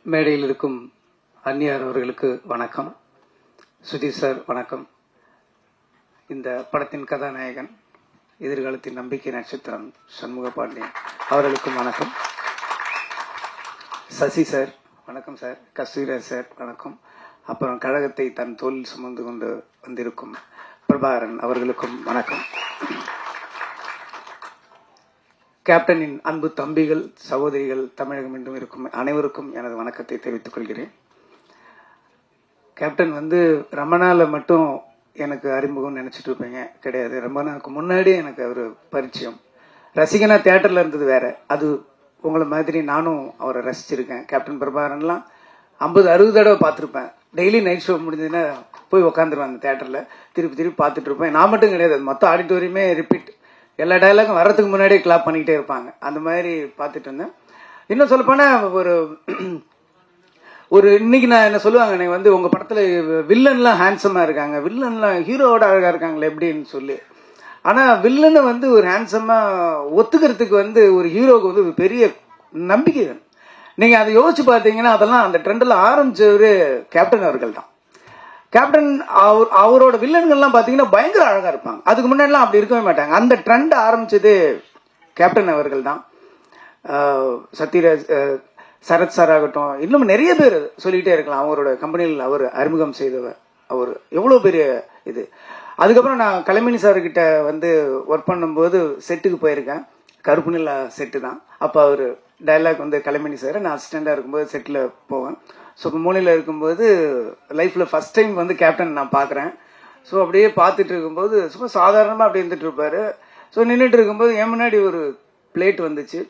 மேடையில் இருக்கும் அந்நியார் அவர்களுக்கு வணக்கம். சுதீர் சார் வணக்கம். இந்த படத்தின் கதாநாயகன், எதிர்காலத்தின் நம்பிக்கை நட்சத்திரம் சண்முக பாண்டியன் அவர்களுக்கும் வணக்கம். சசி சார் வணக்கம் சார். கஸ்தூரிராஜ் சார் வணக்கம். அப்புறம் கழகத்தை தன் தோளில் சுமந்து கொண்டு வந்திருக்கும் பிரபாகரன் அவர்களுக்கும் வணக்கம். கேப்டனின் அன்பு தம்பிகள், சகோதரிகள், தமிழகம் என்றும் இருக்கும் அனைவருக்கும் எனது வணக்கத்தை தெரிவித்துக் கொள்கிறேன். கேப்டன் ரமணால மட்டும் எனக்கு அறிமுகம் நினைச்சிட்டு இருப்பீங்க, கிடையாது. ரமணாவுக்கு முன்னாடியே எனக்கு அவர் பரிச்சயம். ரசிகனா தியேட்டர்ல இருந்தது வேற. அது உங்களை மாதிரி நானும் அவரை ரசிச்சிருக்கேன். கேப்டன் பிரபாகரன்லாம் 50-60 தடவை பார்த்துருப்பேன். டெய்லி நைட் ஷோ முடிஞ்சதுன்னா போய் உட்காந்துருவேன் அந்த தியேட்டர்ல, திருப்பி பார்த்துட்டு இருப்பேன். நான் மட்டும் கிடையாது, மொத்த ஆடிட்டோரியமே ரிப்பீட். எல்லா டயலாகும் வர்றதுக்கு முன்னாடியே கிளாப் பண்ணிக்கிட்டே இருப்பாங்க. அந்த மாதிரி பார்த்துட்டு இருந்தேன். இன்னும் சொல்லப்போனா ஒரு இன்னைக்கு நான் என்ன சொல்லுவாங்க, நீங்க உங்க படத்துல வில்லன்லாம் ஹேண்ட்ஸமா இருக்காங்க, வில்லன்லாம் ஹீரோவோட அழகா இருக்காங்களே எப்படின்னு சொல்லி. ஆனா வில்லனை ஒரு ஹேண்ட்ஸமா ஒத்துக்கிறதுக்கு ஒரு ஹீரோவுக்கு ஒரு பெரிய நம்பிக்கை வேணும். நீங்க அதை யோசிச்சு பார்த்தீங்கன்னா அதெல்லாம் அந்த ட்ரெண்ட்ல ஆரம்பிச்சவரு கேப்டன் அவர்கள் தான். கேப்டன் அவரோட வில்லன்கள்லாம் பாத்தீங்கன்னா பயங்கர அழகா இருப்பாங்க. அதுக்கு முன்னாடிலாம் அப்படி இருக்கவே மாட்டாங்க. அந்த ட்ரெண்ட் ஆரம்பிச்சது கேப்டன் அவர்கள் தான். சத்யராஜ், சரத் சார் ஆகட்டும், இன்னும் நிறைய பேர் சொல்லிக்கிட்டே இருக்கலாம். அவரோட கம்பெனியில் அவர் அறிமுகம் செய்தவர். அவர் எவ்வளவு பெரிய இது. அதுக்கப்புறம் நான் கலைமணி சார்கிட்ட ஒர்க் பண்ணும்போது செட்டுக்கு போயிருக்கேன். கருப்பு நிலா செட்டு தான். அப்ப அவரு டைலாக் கலைமணி சார், நான் அசிஸ்டண்டா இருக்கும்போது செட்டில் போவேன். ஸோ இப்போ மூலையில் இருக்கும்போது லைஃப்ல ஃபர்ஸ்ட் டைம் கேப்டன் நான் பார்க்குறேன். ஸோ அப்படியே பார்த்துட்டு இருக்கும்போது சும்மா சாதாரணமாக அப்படி இருந்துட்டு இருப்பாரு. ஸோ நின்றுட்டு இருக்கும்போது என் முன்னாடி ஒரு பிளேட் வந்துச்சு,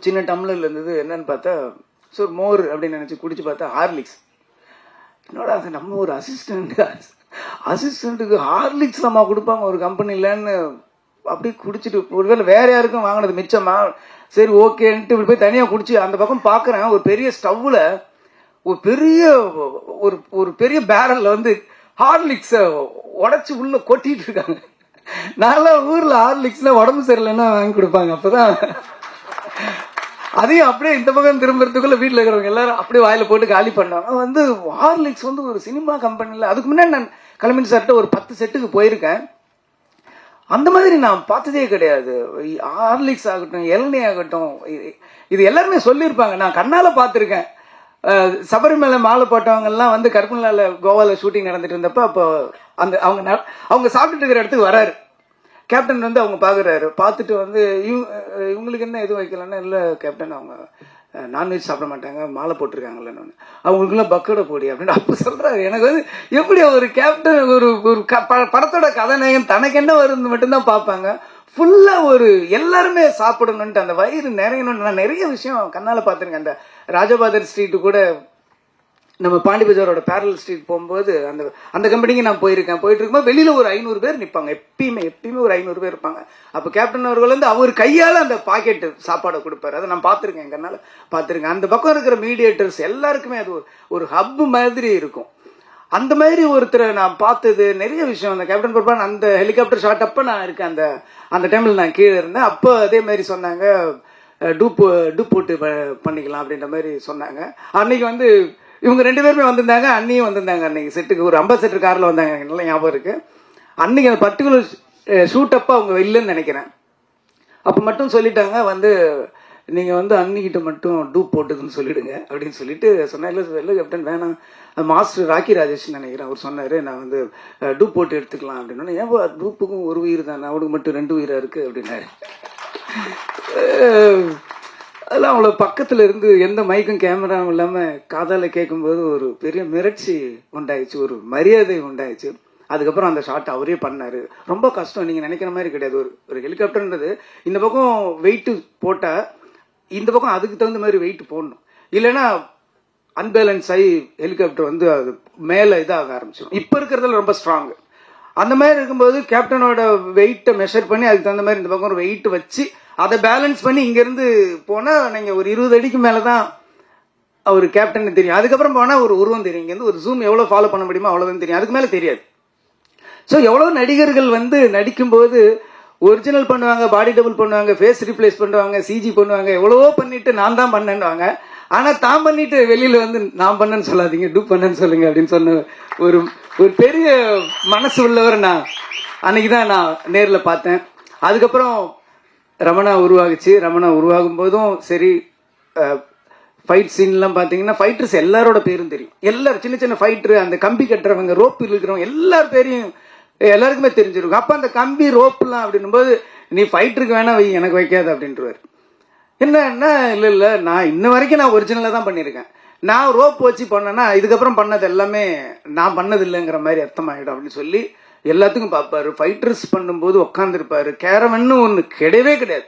சின்ன டம்ளர்ல இருந்தது. என்னன்னு பார்த்தா ஸோ மோர் அப்படின்னு நினைச்சு குடிச்சு பார்த்தா ஹார்லிக்ஸ். என்னோட அது நம்ம ஒரு அசிஸ்டண்ட்டுக்கு ஹார்லிக்ஸ் நம்ம கொடுப்பாங்க ஒரு கம்பெனிலன்னு அப்படி குடிச்சிட்டு, ஒருவேளை வேற யாருக்கும் வாங்கினது மிச்சமா, சரி ஓகேன்ட்டு இப்படி போய் தனியாக குடிச்சு அந்த பக்கம் பார்க்குறேன். ஒரு பெரிய ஸ்டவ்ல ஒரு பெரிய பேரல்ல ஹார்லிக்ஸ உடைச்சு உள்ள கொட்டிட்டு இருக்காங்க. நல்லா ஊர்ல ஹார்லிக்ஸ்ல உடம்பு சரியில்லைன்னா வாங்கி கொடுப்பாங்க. அப்பதான் அதையும் அப்படியே இந்த பக்கம் திரும்புறதுக்குள்ள வீட்டுல இருக்கிறவங்க எல்லாரும் அப்படியே வாயில போட்டு காலி பண்ணாங்க. ஹார்லிக்ஸ் ஒரு சினிமா கம்பெனில, அதுக்கு முன்னாடி நான் கலைமணி சார்ட்ட ஒரு 10 செட்டுக்கு போயிருக்கேன். அந்த மாதிரி நான் பார்த்ததே கிடையாது. ஹார்லிக்ஸ் ஆகட்டும், இளநீ ஆகட்டும், இது எல்லாருமே சொல்லியிருப்பாங்க. நான் கண்ணால பார்த்திருக்கேன். சபரிமலை மாலை போட்டவங்க எல்லாம் கருப்புநிலால கோவால ஷூட்டிங் நடந்துட்டு இருந்தப்ப அப்போ அந்த அவங்க சாப்பிட்டுட்டு இருக்கிற இடத்துக்கு வராரு கேப்டன். அவங்க பாக்குறாரு. பார்த்துட்டு இவங்களுக்கு என்ன எதுவும் வைக்கலன்னா, இல்ல கேப்டன் அவங்க நான்வெஜ் சாப்பிட மாட்டாங்க, மாலை போட்டிருக்காங்கல்ல, அவங்களுக்கு எல்லாம் பக்கோட போடி அப்படின்னு அப்ப சொல்றாரு. எனக்கு எப்படி ஒரு கேப்டன் ஒரு படத்தோட கதாநாயகன் தனக்கு என்ன வருது மட்டும்தான் பார்ப்பாங்க. ஃபுல்லா எல்லாருமே சாப்பிடணும்ட்டு அந்த வயிறு நிறையணும்னு நான் நிறைய விஷயம் கண்ணால பார்த்திருக்கேன். அந்த ராஜபாதர் ஸ்ட்ரீட் கூட நம்ம பாண்டி பஜாரோட பேரல் ஸ்ட்ரீட் போகும்போது அந்த கம்பெனிக்கு நான் போயிருக்கேன். போயிட்டு இருக்கும்போது வெளியில ஒரு 500 பேர் நிற்பாங்க. எப்பயுமே ஒரு 500 பேர் இருப்பாங்க. அப்ப கேப்டன் அவர்கள் அவர் கையால அந்த பாக்கெட் சாப்பாடை கொடுப்பாரு. அதை நான் பார்த்திருக்கேன், கண்ணால பார்த்திருக்கேன். அந்த பக்கம் இருக்கிற மீடியேட்டர்ஸ் எல்லாருக்குமே அது ஒரு ஹப் மாதிரி இருக்கும். அந்த மாதிரி ஒருத்தரை நான் பார்த்தது நிறைய விஷயம். அந்த கேப்டன் பிரபாகரன் அந்த ஹெலிகாப்டர் ஷாட் அப்ப நான் இருக்கேன். அந்த டைம்ல நான் கீழே இருந்தேன். அப்போ அதே மாதிரி சொன்னாங்க, டூப் போட்டு பண்ணிக்கலாம் அப்படின்ற மாதிரி சொன்னாங்க. அன்னைக்கு இவங்க 2 பேருமே வந்திருந்தாங்க, அண்ணியும் வந்திருந்தாங்க. அன்னைக்கு செட்டுக்கு ஒரு 50 செட்டு கார்ல வந்தாங்க, நல்லா ஞாபகம் இருக்கு. அன்னைக்கு அந்த பர்டிகுலர் ஷூட் அப்ப அவங்க இல்லைன்னு நினைக்கிறேன். அப்ப மட்டும் சொல்லிட்டாங்க, நீங்க அன்னிக்கிட்ட மட்டும் டூப் போட்டுதுன்னு சொல்லிடுங்க அப்படின்னு சொல்லிட்டு சொன்னா. இல்ல கேப்டன் வேணாம், மாஸ்டர் ராக்கி ராஜேஷ் நினைக்கிறேன், அவர் சொன்னாரு நான் டூப் போட்டு எடுத்துக்கலாம் அப்படின்னு. ஏன் டூப்புக்கும் ஒரு உயிர் தானே, அவனுக்கு மட்டும் 2 உயிரா இருக்கு அப்படின்னாரு. அதெல்லாம் அவ்வளவு பக்கத்துல இருந்து எந்த மைக்கும் கேமராவும் இல்லாம காதால கேட்கும்போது ஒரு பெரிய மிரட்சி உண்டாயிடுச்சு, ஒரு மரியாதை உண்டாயிடுச்சு. அதுக்கப்புறம் அந்த ஷாட் அவரே பண்ணாரு. ரொம்ப கஷ்டம், நீங்க நினைக்கிற மாதிரி கிடையாது. ஒரு ஹெலிகாப்டர்ன்றது இந்த பக்கம் வெயிட் போட்டா இந்த பக்கம் அதுக்கு தகுந்த மாதிரி வெயிட் போடணும், இல்லைன்னா அன்பேலன்ஸ் ஆகி ஹெலிகாப்டர் அது மேல இதாக ஆரம்பிச்சிடும். இப்ப இருக்கிறதுல ரொம்ப ஸ்ட்ராங். அந்த மாதிரி இருக்கும்போது கேப்டனோட வெயிட்டை மெஷர் பண்ணி அதுக்கு தகுந்த மாதிரி இந்த பக்கம் ஒரு வெயிட் வச்சு அதை பேலன்ஸ் பண்ணி இங்க இருந்து போனா நீங்க ஒரு 20 அடிக்கு மேலதான் அவர் கேப்டன் தெரியும். அதுக்கப்புறம் போனா ஒரு உருவம் தெரியும். இங்க ஒரு ஜூம் எவ்வளவு ஃபாலோ பண்ண முடியுமோ அவ்வளவுதான் தெரியும், அதுக்கு மேல தெரியாது. சோ எவ்வளவு நடிகர்கள் நடிக்கும் போது ஒரிஜினல் பண்ணுவாங்க, பாடி டபுள் பண்ணுவாங்க, ஃபேஸ் ரீப்ளேஸ் பண்ணுவாங்க, சிஜி பண்ணுவாங்க, எவ்வளவோ பண்ணிட்டு நான் தான் பண்ணேன்னுவாங்க. ஆனா தான் பண்ணிட்டு வெளியில வந்து நான் பண்ணேன்னு சொல்லாதீங்க, டூ பண்ணேன்னு சொல்லுங்க அப்படின்னு சொன்ன ஒரு ஒரு பெரிய மனசு உள்ளவர் நான் அன்னைக்குதான் நான் நேர்ல பார்த்தேன். அதுக்கப்புறம் ரமணா உருவாகுச்சு. ரமணா உருவாகும் போதும் சரி, ஃபைட் சீன்லாம் பார்த்தீங்கன்னா ஃபைட்டர்ஸ் எல்லாரோட பேரும் தெரியும். எல்லாரும் சின்ன சின்ன ஃபைட்டரு, அந்த கம்பி கட்டுறவங்க, ரோப்பு இருக்கிறவங்க எல்லார் பேரையும் எல்லாருக்குமே தெரிஞ்சிருக்கும். அப்போ அந்த கம்பி ரோப்புலாம் அப்படின்னும் போது நீ ஃபைட்டருக்கு வேணா வை, எனக்கு வைக்காது அப்படின்றவர். என்ன இல்லை நான் இன்ன வரைக்கும் நான் ஒரிஜினலாக தான் பண்ணியிருக்கேன். நான் ரோப் வச்சு பண்ணேன்னா இதுக்கப்புறம் பண்ணது எல்லாமே நான் பண்ணது இல்லைங்கிற மாதிரி அர்த்தமாயிடும் அப்படின்னு சொல்லி எல்லாத்துக்கும் பார்ப்பாரு. ஃபைட்டர்ஸ் பண்ணும்போது உட்காந்துருப்பாரு. கேரவன்னு ஒன்று கிடையவே கிடையாது.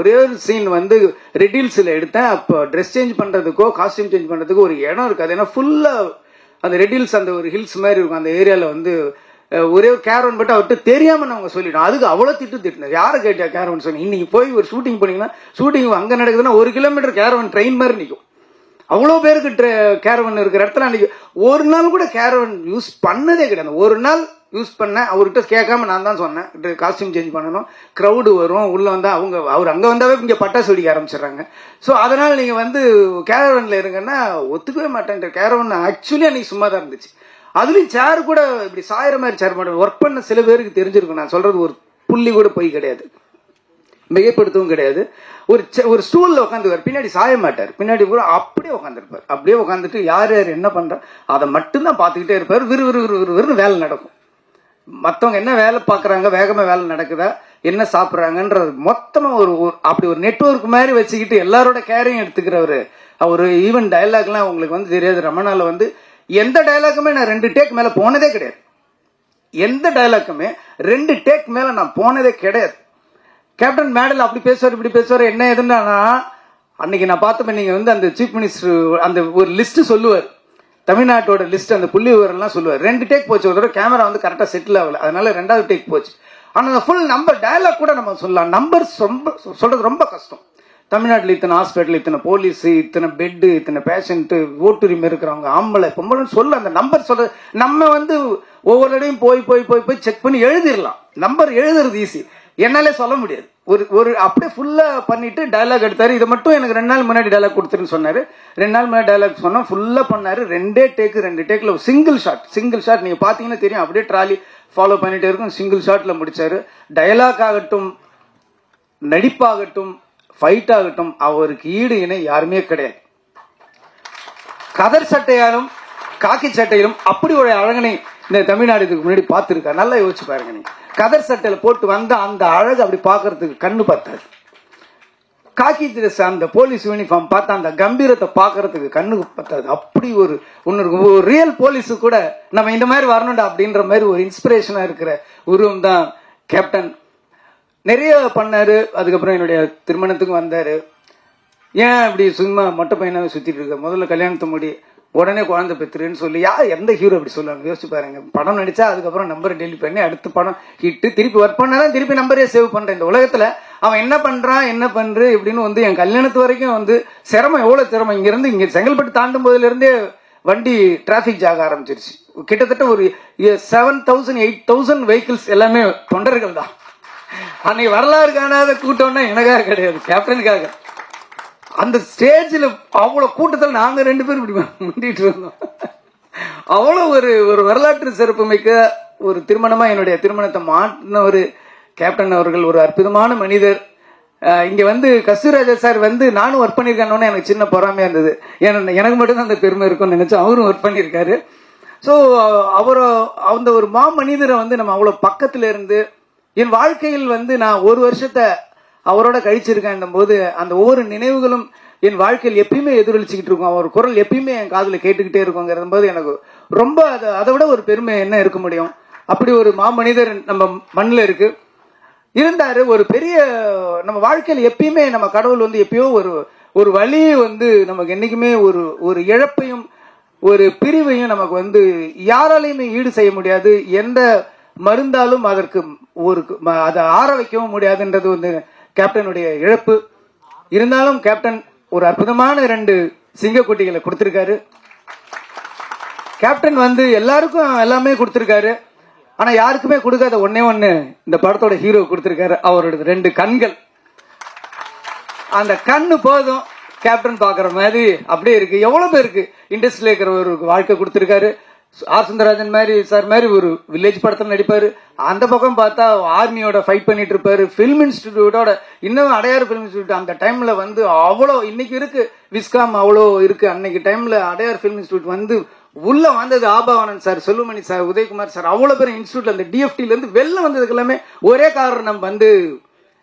ஒரே ஒரு சீன் வந்து ரெட்டில்ஸில் எடுத்தேன். அப்போ ட்ரெஸ் சேஞ்ச் பண்ணுறதுக்கோ காஸ்டியூம் சேஞ்ச் பண்ணுறதுக்கோ ஒரு இடம் இருக்காது. ஏன்னா ஃபுல்லாக அந்த ரெட்டில்ஸ் அந்த ஒரு ஹில்ஸ் மாதிரி இருக்கும். அந்த ஏரியாவில் வந்து ஒரே ஒரு கேரவன் பட்டு அவர்கிட்ட தெரியாமல் நாங்கள் சொல்லிட்டோம். அதுக்கு அவ்வளோ திட்டினேன். யாரை கேட்டியா கேரவன் சொன்னேன். இன்னைக்கு போய் ஒரு ஷூட்டிங் போனீங்கன்னா ஷூட்டிங் அங்கே நடக்குதுன்னா 1 கிலோமீட்டர் கேரவன் ட்ரெயின் மாதிரி நிற்கும். அவ்வளோ பேருக்கு கேரவன் இருக்கிற இடத்துல அன்னைக்கு ஒரு நாள் கூட கேரவன் யூஸ் பண்ணதே கிடையாது. ஒரு நாள் யூஸ் பண்ணேன். அவர்கிட்ட கேட்காம நான் தான் சொன்னேன், காஸ்டியூம் சேஞ்ச் பண்ணணும், க்ரௌடு வரும், உள்ள வந்தா அவர் அங்கே வந்தாவே இங்கே பட்டாசு வெடிக்க ஆரம்பிச்சிடுறாங்க. ஸோ அதனால் நீங்கள் வந்து கேரவனில் இருங்கன்னா ஒத்துக்கவே மாட்டேன். கேரவன் ஆக்சுவலி அன்னைக்கு சும்மா தான் இருந்துச்சு. அதுலேயும் சேர் கூட இப்படி சாயிற மாதிரி சேர் மாட்டேன். ஒர்க் பண்ண சில பேருக்கு தெரிஞ்சிருக்கும். நான் சொல்றது ஒரு புள்ளி கூட போய் கிடையாது, மிகைப்படுத்தவும் கிடையாது. ஒரு ஸ்டூல்ல உட்காந்துருவார், பின்னாடி சாய மாட்டார், பின்னாடி கூட அப்படியே உட்காந்துருப்பார். அப்படியே உட்காந்துட்டு யார் யார் என்ன பண்றா அதை மட்டும்தான் பார்த்துக்கிட்டே இருப்பார். விறுவிறுன்னு வேலை நடக்கும். மற்றவங்க என்ன வேலை பார்க்குறாங்க, வேகமா வேலை நடக்குதா, என்ன சாப்பிட்றாங்கன்றது மொத்தமா அப்படி ஒரு நெட்வொர்க் மாதிரி வச்சுக்கிட்டு எல்லாரோட கேரையும் எடுத்துக்கிறவரு. அவர் ஈவன் டயலாக்லாம் உங்களுக்கு வந்து தெரியாது. ரமணால வந்து எந்த டயலாக்குமே நான் 2 டேக் மேல போனதே கிடையாது. எந்த டயலாக்குமே 2 டேக் மேல நான் போனதே கிடையாது. கேப்டன் மேடல் அப்படி பேசுவார், இப்படி பேசுவார், என்ன எதுன்னா அன்னைக்கு நான் பார்த்தப்ப நீங்க வந்து அந்த சீஃப் மினிஸ்டர் அந்த ஒரு லிஸ்ட் சொல்லுவார், தமிழ்நாட்டோட லிஸ்ட், அந்த புள்ளி விவரம்லாம் சொல்லுவார். 2 டேக் போச்சு. ஒரு தடவை கேமரா வந்து கரெக்டா செட்டில் ஆகல, அதனால 2வது டேக் போச்சு. ஆனா அந்த ஃபுல் நம்பர் டயலாக் கூட நம்ம சொல்லலாம். நம்பர்ஸ் ரொம்ப சொல்றது ரொம்ப கஷ்டம். தமிழ்நாட்டில் இத்தனை ஹாஸ்பிட்டல், இத்தனை போலீஸ், இத்தனை பெட்டு, இத்தனை பேஷண்ட், ஓட்டுரிமை இருக்கிறவங்க, ஆம்பளை பொம்பளைன்னு சொல்ல அந்த நம்பர் சொல்றது நம்ம வந்து ஒவ்வொரு இடையும் போய் செக் பண்ணி எழுதிடலாம். நம்பர் எழுதுறது ஈஸி, என்னாலே சொல்ல முடியாது. ஒரு அப்படியே ஃபுல்லா பண்ணிட்டு டயலாக் எடுத்தாரு. இதை மட்டும் எனக்கு 2 நாள் முன்னாடி டயலாக் கொடுத்துருன்னு சொன்னாரு. 2 நாள் முன்னாடி டயலாக் சொன்னா ஃபுல்லா பண்ணாரு. 2 டேக்ல சிங்கிள் ஷாட் நீங்க பாத்தீங்கன்னா தெரியும். அப்படியே ட்ராலி ஃபாலோ பண்ணிட்டே இருக்கும். சிங்கிள் ஷாட்ல முடிச்சாரு. டயலாக் ஆகட்டும், நடிப்பாகட்டும், ஃபைட் ஆகட்டும், அவருக்கு ஈடு இணை யாருமே கிடையாது. கதர் சட்டையாலும் காக்கி சட்டையிலும் அப்படி ஒரு அழகனை இந்த தமிழ்நாடு இதுக்கு முன்னாடி பார்த்துருக்காரு. நல்லா யோசிச்சு பாருங்க. நீங்க கதர் சட்டையில போட்டு வந்த அந்த அழகு அப்படி பாக்குறதுக்கு கண்ணு பத்தாது. காக்கி ட்ரெஸ் அந்த போலீஸ் யூனிஃபார்ம் பார்த்தா அந்த கம்பீரத்தை பாக்குறதுக்கு கண்ணுக்கு பத்தாது. அப்படி ஒரு ரியல் போலீஸு கூட நம்ம இந்த மாதிரி வரணும்டா அப்படின்ற மாதிரி ஒரு இன்ஸ்பிரேஷனா இருக்கிற உருவம் தான் கேப்டன். நிறைய பண்ணாரு. அதுக்கப்புறம் என்னுடைய திருமணத்துக்கும் வந்தாரு. ஏன் இப்படி சும்மா மொட்டை பையனாவே சுத்திட்டு இருக்க, முதல்ல கல்யாணத்தை முடி, உடனே குழந்தை பெற்றுன்னு சொல்லி எந்த ஹீரோ அப்படி சொல்லுவாங்க யோசிச்சு பாருங்க. படம் நடிச்சா அதுக்கப்புறம் நம்பரை டெலிட் பண்ணி அடுத்த படம் ஹிட்டு, திருப்பி ஒர்க் பண்ணாதான் திருப்பி நம்பரே சேவ் பண்றேன். இந்த உலகத்துல அவன் என்ன பண்றான், என்ன பண்ற இப்படின்னு வந்து என் கல்யாணத்து வரைக்கும் வந்து சிரமம், எவ்வளவு சிரமம். இங்க இருந்து இங்க செங்கல்பட்டு தாண்டும் போதுல இருந்தே வண்டி டிராபிக் ஜாக ஆரம்பிச்சிருச்சு. கிட்டத்தட்ட ஒரு 7,000 8,000 வெஹிக்கிள்ஸ் எல்லாமே தொண்டர்கள் தான். அன்னைக்கு வரலாறு காணாத கூட்டம்னா எனக்காக கிடையாது, கேப்டனுக்காக. அந்த ஸ்டேஜில் அவ்வளவு கூட்டத்தில் நாங்க 2 பேரும் இப்படி முந்திட்டு இருந்தோம். அவ்வளவு ஒரு வரலாற்று சிறப்பு மிக்க ஒரு திருமணமா என்னுடைய திருமணத்தை மாற்றின ஒரு கேப்டன் அவர்கள். ஒரு அற்புதமான மனிதர். இங்க வந்து கஸ்தூராஜா சார் வந்து நானும் ஒர்க் பண்ணிருக்கேன்னு எனக்கு சின்ன பொறாமையா இருந்தது. எனக்கு மட்டும்தான் அந்த பெருமை இருக்கும்னு நினைச்சு அவரும் ஒர்க் பண்ணியிருக்காரு. ஸோ அந்த ஒரு மனிதரை வந்து நம்ம அவ்வளவு பக்கத்துல இருந்து என் வாழ்க்கையில் வந்து நான் 1 வருஷத்தை அவரோட கழிச்சிருக்கேன் போது அந்த ஒவ்வொரு நினைவுகளும் என் வாழ்க்கையில் எப்பயுமே எதிரொலிச்சுக்கிட்டு இருக்கும். அவர் குரல் எப்பயுமே என் காதுல கேட்டுக்கிட்டே இருக்குங்கிற போது எனக்கு ரொம்ப அதை விட ஒரு பெருமை என்ன இருக்க முடியும். அப்படி ஒரு மாமனிதர் நம்ம மண்ணில் இருந்தாரு. ஒரு பெரிய நம்ம வாழ்க்கையில் எப்பயுமே நம்ம கடவுள் வந்து எப்பயோ ஒரு வழி வந்து நமக்கு என்னைக்குமே ஒரு இழப்பையும் ஒரு பிரிவையும் நமக்கு வந்து யாராலையுமே ஈடு செய்ய முடியாது. எந்த மருந்தாலும் அதற்கு அதை ஆற வைக்கவும் முடியாதுன்றது வந்து கேப்டனுடைய இழப்பு. இருந்தாலும் கேப்டன் ஒரு அற்புதமான 2 சிங்கக்குட்டிகளை கொடுத்திருக்காரு. கேப்டன் வந்து எல்லாருக்கும் எல்லாமே கொடுத்திருக்காரு. ஆனா யாருக்குமே கொடுக்காத ஒண்ணு இந்த படத்தோட ஹீரோ கொடுத்திருக்காரு. அவரோட 2 கண்கள். அந்த கண்ணு போதும், கேப்டன் பாக்குற மாதிரி அப்படியே இருக்கு. எவ்வளவு பேருக்கு இண்டஸ்ட்ரியில இருக்கிற ஒரு வாழ்க்கை கொடுத்திருக்காரு. ஆர் சுந்தரராஜன் மாதிரி சார் மாதிரி ஒரு வில்லேஜ் படத்துல நடிப்பாரு. அந்த பக்கம் பார்த்தா ஆர்மியோட ஃபைட் பண்ணிட்டு இருப்பாரு. பிலிம் இன்ஸ்டிடியூட்டோட இன்னும் அடையாறு பிலிம் இன்ஸ்டிடியூட் அந்த டைம்ல வந்து அவ்வளோ இன்னைக்கு இருக்கு விஸ்காம் அவ்வளோ இருக்கு. அன்னைக்கு டைம்ல அடையாறு பிலிம் இன்ஸ்டிடியூட் வந்து உள்ள வந்தது Abavanand sir, Selvamani sir, Udayakumar sir, அவ்வளவு பேர் இன்ஸ்டிடியூட்ல அந்த டிஎஃப்டில இருந்து வெளில வந்ததுக்கு எல்லாமே ஒரே காரணம் வந்து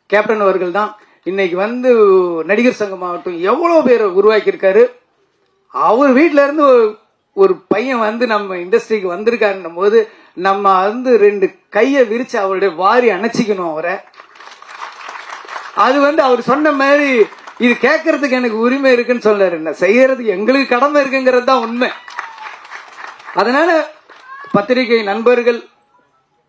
கேப்டன் அவர்கள் தான். இன்னைக்கு வந்து நடிகர் சங்கம் ஆகட்டும் எவ்வளவு பேர் உருவாக்கி இருக்காரு. அவர் வீட்டுல இருந்து ஒரு பையன் வந்து நம்ம இண்டஸ்ட்ரிக்கு வந்திருக்காருன்னும் போது நம்ம வந்து 2 கையை விரிச்சு அவருடைய வாரி அணைச்சிக்கணும் அவரை. அது வந்து அவர் சொன்ன மாதிரி இது கேட்கறதுக்கு எனக்கு உரிமை இருக்குன்னு சொல்லாரு, என்ன செய்யறதுக்கு எங்களுக்கு கடமை இருக்குங்கிறது தான் உண்மை. அதனால பத்திரிகை நண்பர்கள்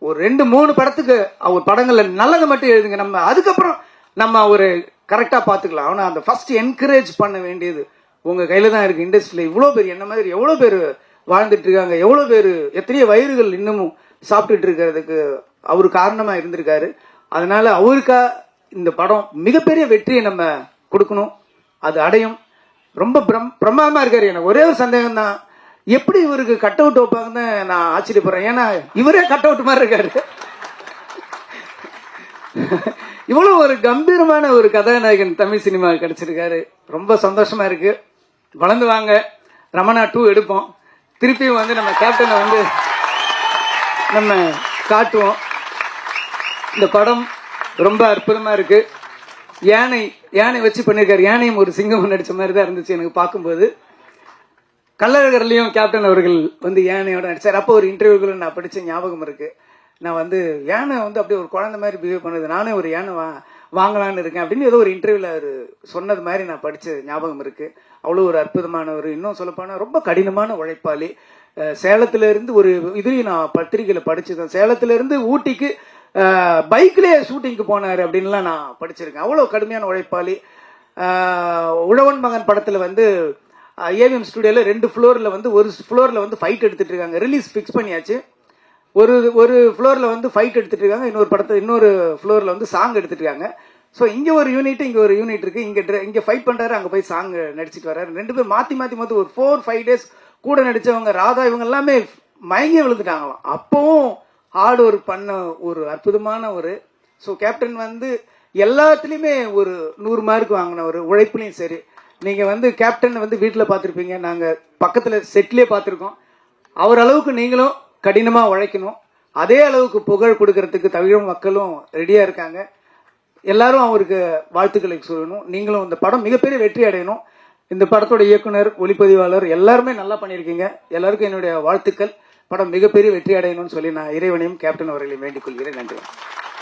ஒரு 2-3 படத்துக்கு அவர் படங்கள்ல நல்லதை மட்டும் எழுதுங்க. நம்ம அதுக்கப்புறம் நம்ம ஒரு கரெக்டா பாத்துக்கலாம். ஆனா அந்த ஃபர்ஸ்ட் என்கரேஜ் பண்ண வேண்டியது உங்க கையில தான் இருக்கு. இண்டஸ்ட்ரியில இவ்வளவு பேர் என்ன மாதிரி எவ்வளவு பேர் வாழ்ந்துட்டு இருக்காங்க, எவ்வளவு பேர் எத்தனையோ வயிறுகள் இன்னமும் சாப்பிட்டுட்டு இருக்கிறதுக்கு அவரு காரணமா இருந்திருக்காரு. அதனால அவருக்கா இந்த படம் மிகப்பெரிய வெற்றியை நம்ம கொடுக்கணும். அது அடையும். ரொம்ப பிரமாதமா இருக்காரு. எனக்கு ஒரே ஒரு சந்தேகம் தான், எப்படி இவருக்கு கட் அவுட் வைப்பாங்கன்னு நான் ஆச்சரியப்படுறேன். ஏன்னா இவரே கட் அவுட் மாதிரி இருக்காரு. இவ்வளவு ஒரு கம்பீரமான ஒரு கதாநாயகன் தமிழ் சினிமா கிடைச்சிருக்காரு. ரொம்ப சந்தோஷமா இருக்கு. வளர்ந்து வாங்க, ரமணா 2 எடுப்போம். திருப்பியும் வந்து நம்ம கேப்டனை வந்து நம்ம காட்டுவோம். இந்த படம் ரொம்ப அற்புதமா இருக்கு. யானை வச்சு பண்ணிருக்காரு. யானையும் ஒரு சிங்கம் நடிச்ச மாதிரி தான் இருந்துச்சு எனக்கு பார்க்கும்போது. கள்ளழகர்லயும் கேப்டன் அவர்கள் வந்து யானையோட நடிச்சார். அப்போ ஒரு இன்டர்வியூக்குள்ள நான் படிச்ச ஞாபகம் இருக்கு. நான் வந்து யானை வந்து அப்படியே ஒரு குழந்தை மாதிரி பிஹேவ் பண்ணுது, நானே ஒரு யானை வாங்கலான்னு இருக்கேன் அப்படின்னு ஏதோ ஒரு இன்டர்வியூல அவர் சொன்னது மாதிரி நான் படிச்ச ஞாபகம் இருக்கு. அவ்வளோ ஒரு அற்புதமானவர். இன்னும் சொல்லப்போனா ரொம்ப கடினமான உழைப்பாளி. சேலத்துல இருந்து ஒரு இதுலயும் நான் பத்திரிகையில படிச்சேன். சேலத்துல இருந்து ஊட்டிக்கு பைக்லயே ஷூட்டிங்க்கு போனாரு அப்படின்லாம் நான் படிச்சிருக்கேன். அவ்வளவு கடுமையான உழைப்பாளி. உழவன் மகன் படத்துல வந்து ஏவிஎம் ஸ்டுடியோல 2 ஃப்ளோர்ல வந்து ஒரு ஃப்ளோர்ல வந்து ஃபைட் எடுத்துட்டு இருக்காங்க. ரிலீஸ் பிக்ஸ் பண்ணியாச்சு. ஒரு ஃப்ளோர்ல வந்து ஃபைட் எடுத்துட்டு இருக்காங்க, இன்னொரு ஃப்ளோர்ல வந்து சாங் எடுத்துட்டு இருக்காங்க. ஸோ இங்க ஒரு யூனிட் இங்க ஒரு யூனிட் இருக்கு. இங்க ஃபைட் பண்றாரு, அங்க போய் சாங் நடிச்சிட்டு வர்றாரு. 2 பேர் மாத்தி ஒரு 4-5 டேஸ் கூட நடிச்சவங்க. ராதா இவங்க எல்லாமே மயங்கி விழுந்துட்டாங்களாம். அப்பவும் ஹார்ட் ஒர்க் பண்ண ஒரு அற்புதமான ஒரு ஸோ கேப்டன் வந்து எல்லாத்துலயுமே ஒரு 100 மார்க் வாங்கின ஒரு உழைப்புலையும் சரி. நீங்க வந்து கேப்டன் வந்து வீட்டுல பாத்திருப்பீங்க, நாங்க பக்கத்துல செட்லயே பாத்திருக்கோம். அவர் அளவுக்கு நீங்களும் கடினமா உழைக்கணும். அதே அளவுக்கு புகழ் கொடுக்கறதுக்கு தமிழ் மக்களும் ரெடியா இருக்காங்க. எல்லாரும் அவருக்கு வாழ்த்துக்களை சொல்லணும். நீங்களும் இந்த படம் மிகப்பெரிய வெற்றி அடையணும். இந்த படத்தோட இயக்குனர், ஒளிப்பதிவாளர் எல்லாருமே நல்லா பண்ணியிருக்கீங்க. எல்லாருக்கும் என்னுடைய வாழ்த்துக்கள். படம் மிகப்பெரிய வெற்றி அடையணும்னு சொல்லி நான் இறைவனையும் கேப்டன் அவர்களையும் வேண்டிக் கொள்கிறேன். நன்றி.